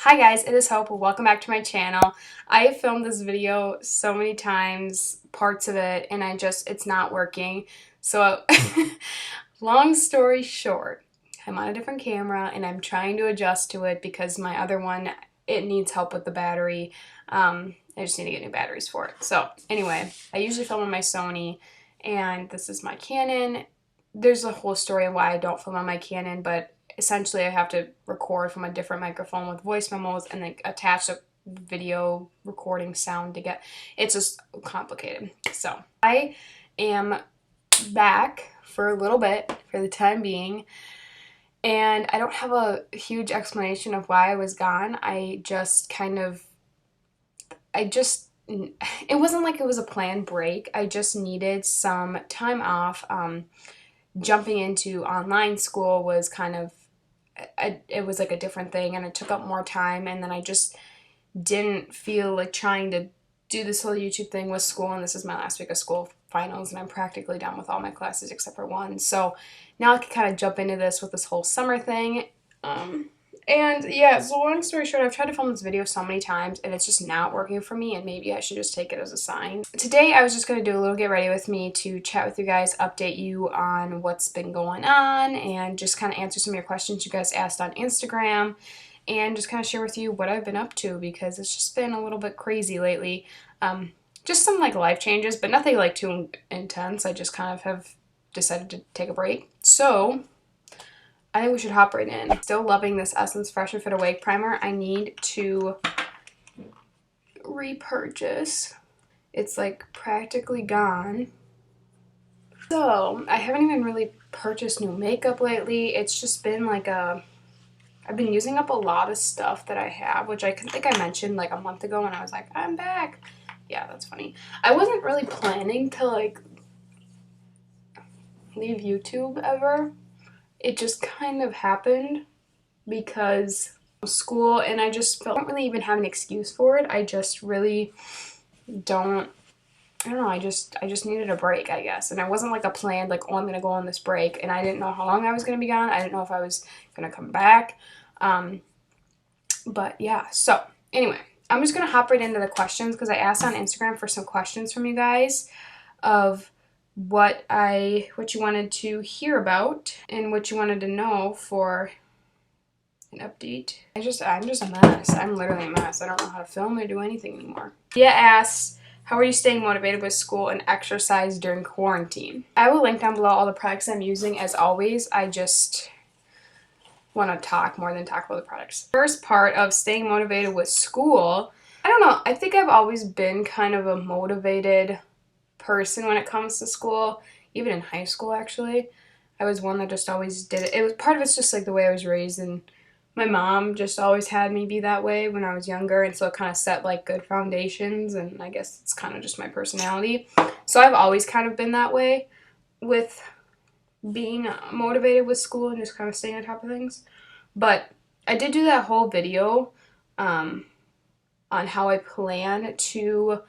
Hi guys, it is Hope. Welcome back to my channel. I have filmed this video so many times, parts of it, and it's not working. So, long story short, I'm on a different camera and I'm trying to adjust to it because my other one, it needs help with the battery. I just need to get new batteries for it. So, anyway, I usually film on my Sony, and this is my Canon. There's a whole story of why I don't film on my Canon, but essentially I have to record from a different microphone with voice memos and then attach a video recording sound to get, it's just complicated. So I am back for a little bit for the time being, and I don't have a huge explanation of why I was gone. It wasn't like it was a planned break. I just needed some time off. Jumping into online school was it was like a different thing, and it took up more time, and then I just didn't feel like trying to do this whole YouTube thing with school, and this is my last week of school finals, and I'm practically done with all my classes except for one. So now I can kind of jump into this with this whole summer thing. And yeah, so long story short, I've tried to film this video so many times and it's just not working for me, and maybe I should just take it as a sign. Today I was just going to do a little get ready with me to chat with you guys, update you on what's been going on, and just kind of answer some of your questions you guys asked on Instagram, and just kind of share with you what I've been up to, because it's just been a little bit crazy lately. Just some like life changes, but nothing like too intense. I just kind of have decided to take a break. So I think we should hop right in. Still loving this Essence Fresh and Fit Awake primer. I need to repurchase. It's like practically gone. So I haven't even really purchased new makeup lately. It's just been like I've been using up a lot of stuff that I have, which I think I mentioned like a month ago when I was like, I'm back. Yeah, that's funny. I wasn't really planning to like leave YouTube ever. It just kind of happened because of school, and I don't really even have an excuse for it. I just really don't, I don't know, I just needed a break, I guess. And it wasn't like a plan, like, oh, I'm gonna go on this break, and I didn't know how long I was gonna be gone. I didn't know if I was gonna come back. But yeah, so anyway, I'm just gonna hop right into the questions, because I asked on Instagram for some questions from you guys of what you wanted to hear about and what you wanted to know for an update. I'm just a mess. I'm literally a mess. I don't know how to film or do anything anymore. Dia asks, how are you staying motivated with school and exercise during quarantine? I will link down below all the products I'm using as always. I just want to talk more than talk about the products. First part of staying motivated with school, I don't know. I think I've always been kind of a motivated person when it comes to school, even in high school actually. I was one that just always did it. It was part of it's just like the way I was raised, and my mom just always had me be that way when I was younger, and so it kind of set like good foundations, and I guess it's kind of just my personality. So I've always kind of been that way with being motivated with school and just kind of staying on top of things. But I did do that whole video on how I plan to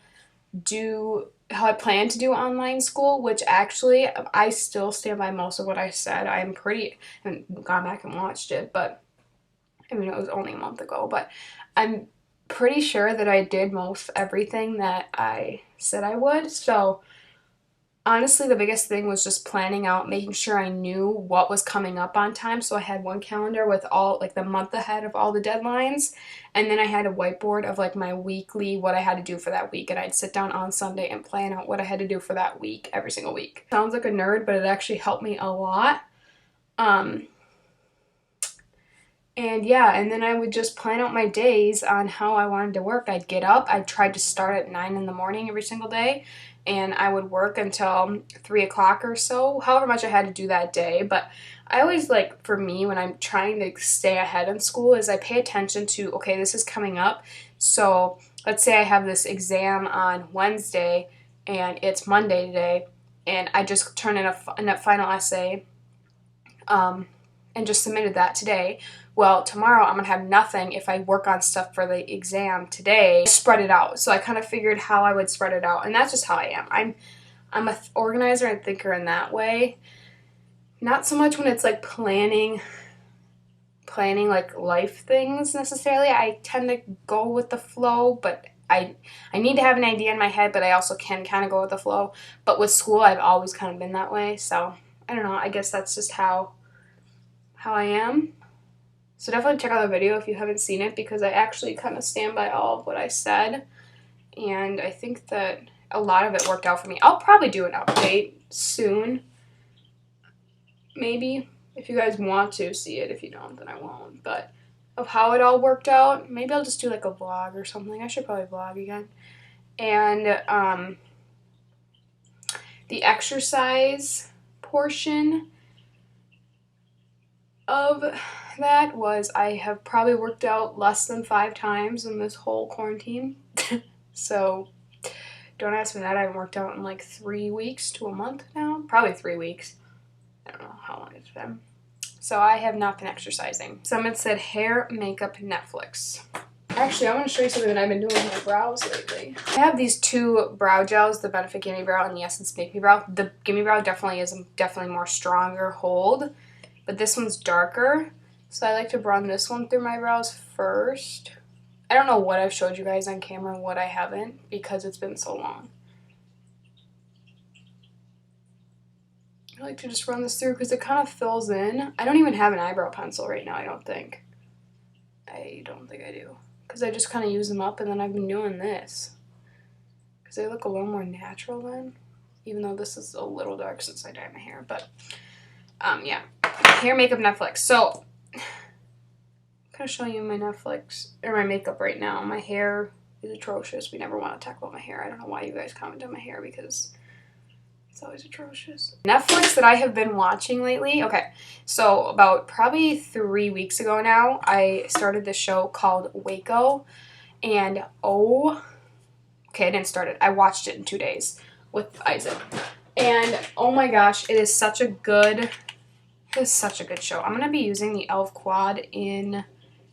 do online school, which actually I still stand by most of what I said. I haven't gone back and watched it, but I mean, it was only a month ago, but I'm pretty sure that I did most everything that I said I would. So honestly, the biggest thing was just planning out, making sure I knew what was coming up on time. So I had one calendar with all, like, the month ahead of all the deadlines, and then I had a whiteboard of, like, my weekly, what I had to do for that week, and I'd sit down on Sunday and plan out what I had to do for that week, every single week. Sounds like a nerd, but it actually helped me a lot. And yeah, and then I would just plan out my days on how I wanted to work. I'd get up, I'd try to start at 9 in the morning every single day, and I would work until 3 o'clock or so, however much I had to do that day. But I always, like, for me, when I'm trying to stay ahead in school, is I pay attention to, okay, this is coming up. So let's say I have this exam on Wednesday, and it's Monday today, and I just turn in a final essay, and just submitted that today. Well, tomorrow I'm going to have nothing if I work on stuff for the exam today. Spread it out. So I kind of figured how I would spread it out, and that's just how I am. I'm a organizer and thinker in that way. Not so much when it's like planning planning like life things necessarily. I tend to go with the flow, but I need to have an idea in my head, but I also can kind of go with the flow. But with school, I've always kind of been that way. So I don't know. I guess that's just how I am. So definitely check out the video if you haven't seen it, because I actually kind of stand by all of what I said. And I think that a lot of it worked out for me. I'll probably do an update soon. Maybe. If you guys want to see it. If you don't, then I won't. But of how it all worked out. Maybe I'll just do like a vlog or something. I should probably vlog again. And the exercise portion of that was I have probably worked out less than 5 times in this whole quarantine. So don't ask me that. I haven't worked out in like 3 weeks to a month now. Probably 3 weeks. I don't know how long it's been. So I have not been exercising. Someone said hair, makeup, Netflix. Actually, I want to show you something that I've been doing with my brows lately. I have these 2 brow gels, the Benefit Gimme Brow and the Essence Make Me Brow. The Gimme Brow definitely is definitely more stronger hold, but this one's darker. So I like to run this one through my brows first. I don't know what I've showed you guys on camera and what I haven't, because it's been so long. I like to just run this through because it kind of fills in. I don't even have an eyebrow pencil right now, I don't think. I don't think I do. Because I just kind of use them up, and then I've been doing this. Because they look a little more natural then. Even though this is a little dark since I dyed my hair. But, yeah. Hair, makeup, Netflix. So, I'm going to show you my Netflix, or my makeup right now. My hair is atrocious. We never want to talk about my hair. I don't know why you guys comment on my hair, because it's always atrocious. Netflix that I have been watching lately. Okay, so about probably 3 weeks ago now, I started this show called Waco. And okay, I didn't start it. I watched it in 2 days with Isaac. And oh my gosh, it is such a good show. I'm going to be using the e.l.f. Quad in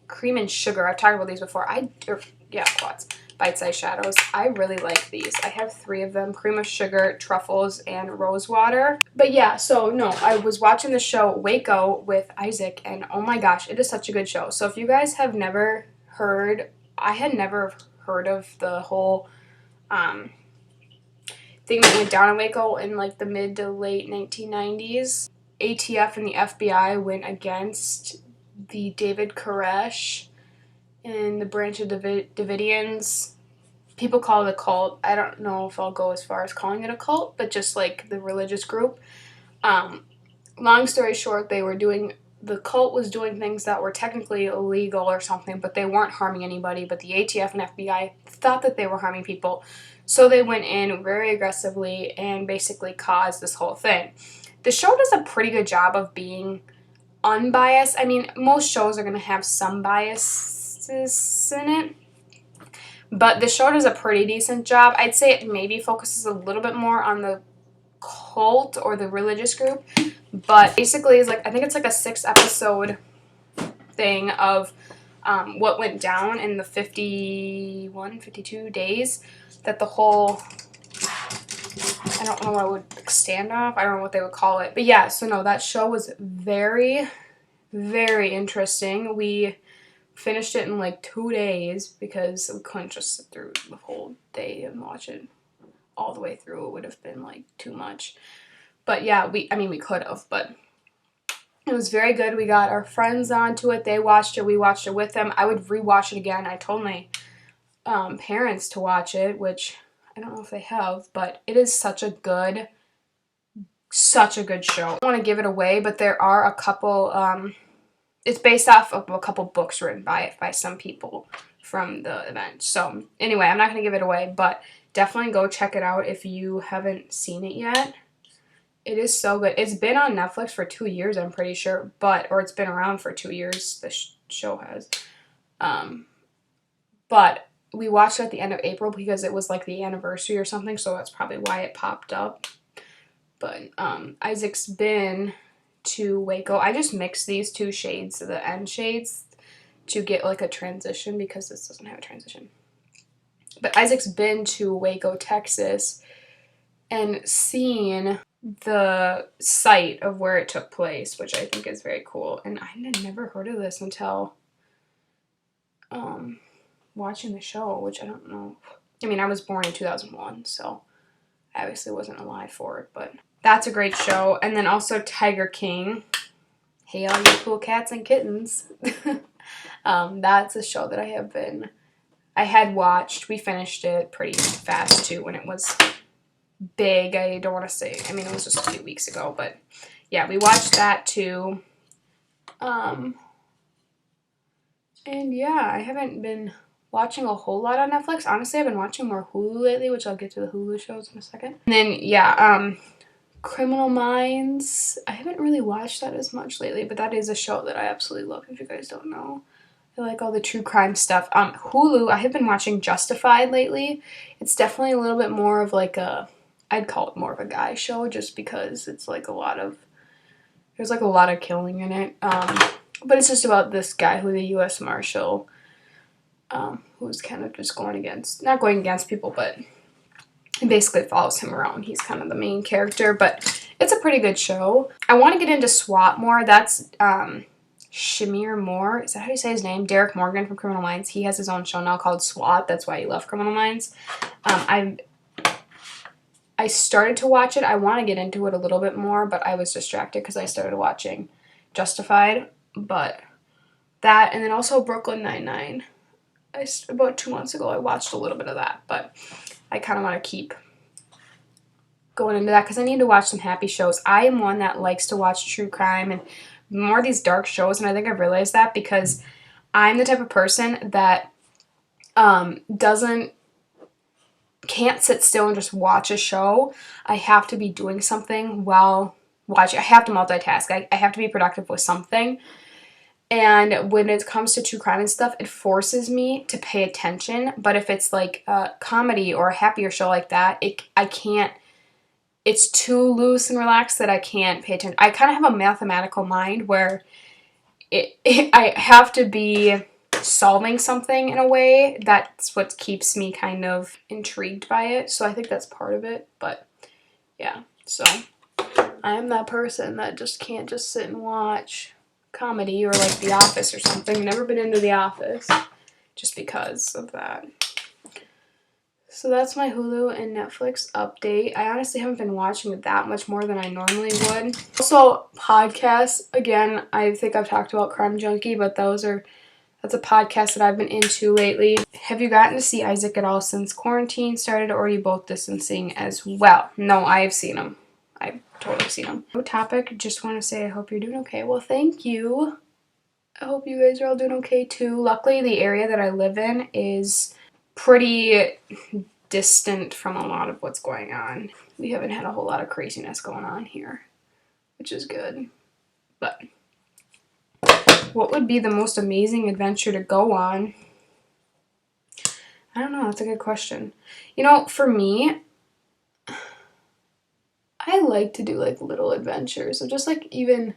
Cream and Sugar. I've talked about these before. Quads. Bite-sized shadows. I really like these. I have 3 of them. Cream of Sugar, Truffles, and Rose Water. But yeah, so no, I was watching the show Waco with Isaac, and oh my gosh, it is such a good show. So if you guys have never heard, I had never heard of the whole thing that went down in Waco in like the mid to late 1990s. ATF and the FBI went against the David Koresh and the branch of Davidians. People call it a cult. I don't know if I'll go as far as calling it a cult, but just like the religious group. Long story short, the cult was doing things that were technically illegal or something, but they weren't harming anybody. But the ATF and FBI thought that they were harming people. So they went in very aggressively and basically caused this whole thing. The show does a pretty good job of being unbiased. I mean, most shows are going to have some biases in it, but the show does a pretty decent job. I'd say it maybe focuses a little bit more on the cult or the religious group, but basically it's like, I think it's like a 6-episode thing of what went down in the 52 days that the whole, I don't know what I would, standoff, I don't know what they would call it. But yeah, so no, that show was very, very interesting. We finished it in like 2 days because we couldn't just sit through the whole day and watch it all the way through. It would have been like too much. But yeah, we could have, but it was very good. We got our friends onto it. They watched it. We watched it with them. I would rewatch it again. I told my parents to watch it, which I don't know if they have, but it is such a good show. I don't want to give it away, but there are a couple, it's based off of a couple books written by some people from the event. So anyway, I'm not going to give it away, but definitely go check it out if you haven't seen it yet. It is so good. It's been on Netflix for 2 years, I'm pretty sure, or it's been around for 2 years, the show has. But we watched it at the end of April because it was like the anniversary or something, so that's probably why it popped up. But Isaac's been to Waco. I just mixed these 2 shades, the end shades, to get like a transition because this doesn't have a transition. But Isaac's been to Waco, Texas, and seen the site of where it took place, which I think is very cool. And I had never heard of this until watching the show, which I don't know. I mean, I was born in 2001, so I obviously wasn't alive for it, but that's a great show. And then also Tiger King. Hey, all you cool cats and kittens. That's a show that I had watched. We finished it pretty fast, too, when it was big. I don't want to say, I mean, it was just a few weeks ago, but yeah, we watched that, too. And yeah, I haven't been watching a whole lot on Netflix. Honestly, I've been watching more Hulu lately, which I'll get to the Hulu shows in a second. And then, yeah, Criminal Minds. I haven't really watched that as much lately, but that is a show that I absolutely love, if you guys don't know. I like all the true crime stuff. Hulu, I have been watching Justified lately. It's definitely a little bit more of like I'd call it more of a guy show, just because it's like there's like a lot of killing in it. But it's just about this guy who's a U.S. Marshal, who's kind of just not going against people, but it basically follows him around. He's kind of the main character, but it's a pretty good show. I want to get into SWAT more. That's Shamir Moore. Is that how you say his name? Derek Morgan from Criminal Minds. He has his own show now called SWAT. That's why he left Criminal Minds. I started to watch it. I want to get into it a little bit more, but I was distracted because I started watching Justified. But that, and then also Brooklyn Nine-Nine. About 2 months ago, I watched a little bit of that, but I kind of want to keep going into that because I need to watch some happy shows. I am one that likes to watch true crime and more of these dark shows, and I think I've realized that because I'm the type of person that can't sit still and just watch a show. I have to be doing something while watching. I have to multitask. I have to be productive with something. And when it comes to true crime and stuff, it forces me to pay attention. But if it's like a comedy or a happier show like that, I can't. It's too loose and relaxed that I can't pay attention. I kind of have a mathematical mind where I have to be solving something in a way. That's what keeps me kind of intrigued by it. So I think that's part of it. But yeah, so I am that person that just can't just sit and watch comedy or like The Office or something. Never been into The Office just because of that. So that's my Hulu and Netflix update. I honestly haven't been watching it that much more than I normally would. Also, podcasts. Again, I think I've talked about Crime Junkie, but that's a podcast that I've been into lately. Have you gotten to see Isaac at all since quarantine started, or are you both distancing as well? No, I have seen him. I've totally seen him. No topic, just want to say I hope you're doing okay. Well, thank you. I hope you guys are all doing okay too. Luckily, the area that I live in is pretty distant from a lot of what's going on. We haven't had a whole lot of craziness going on here, which is good. But what would be the most amazing adventure to go on? I don't know. That's a good question. You know, for me, I like to do like little adventures. So just like even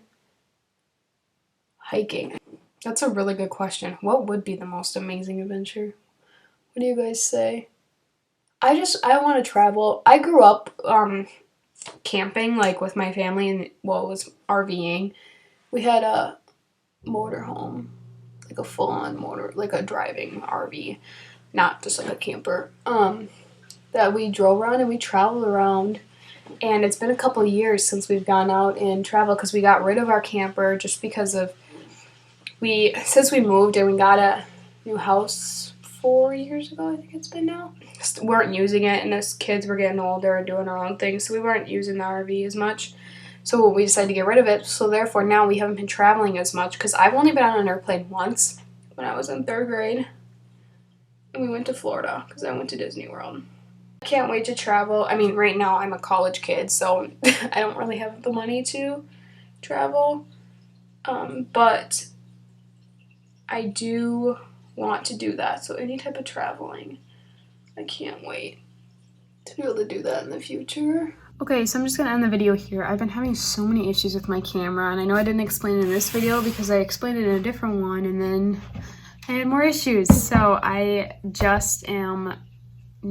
hiking. That's a really good question. What would be the most amazing adventure? What do you guys say? I want to travel. I grew up camping like with my family, and well, it was RVing. We had a motorhome, like a full-on motor, like a driving RV, not just like a camper, that we drove around and we traveled around. And it's been a couple of years since we've gone out and traveled because we got rid of our camper just because of since we moved and we got a new house 4 years ago, I think it's been now. Just weren't using it, and as kids were getting older and doing our own things, so we weren't using the RV as much. So we decided to get rid of it. So therefore now we haven't been traveling as much because I've only been on an airplane once when I was in 3rd grade. And we went to Florida because I went to Disney World. I can't wait to travel. I mean, right now I'm a college kid, so I don't really have the money to travel. But I do want to do that. So any type of traveling, I can't wait to be able to do that in the future. Okay, so I'm just going to end the video here. I've been having so many issues with my camera, and I know I didn't explain it in this video because I explained it in a different one, and then I had more issues. So I just am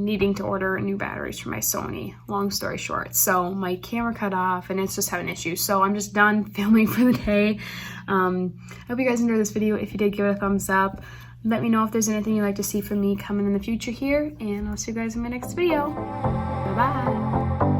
needing to order new batteries for my Sony, long story short. So my camera cut off and it's just having issues. So I'm just done filming for the day. I hope you guys enjoyed this video. If you did, give it a thumbs up. Let me know if there's anything you'd like to see from me coming in the future here, and I'll see you guys in my next video. Bye-bye.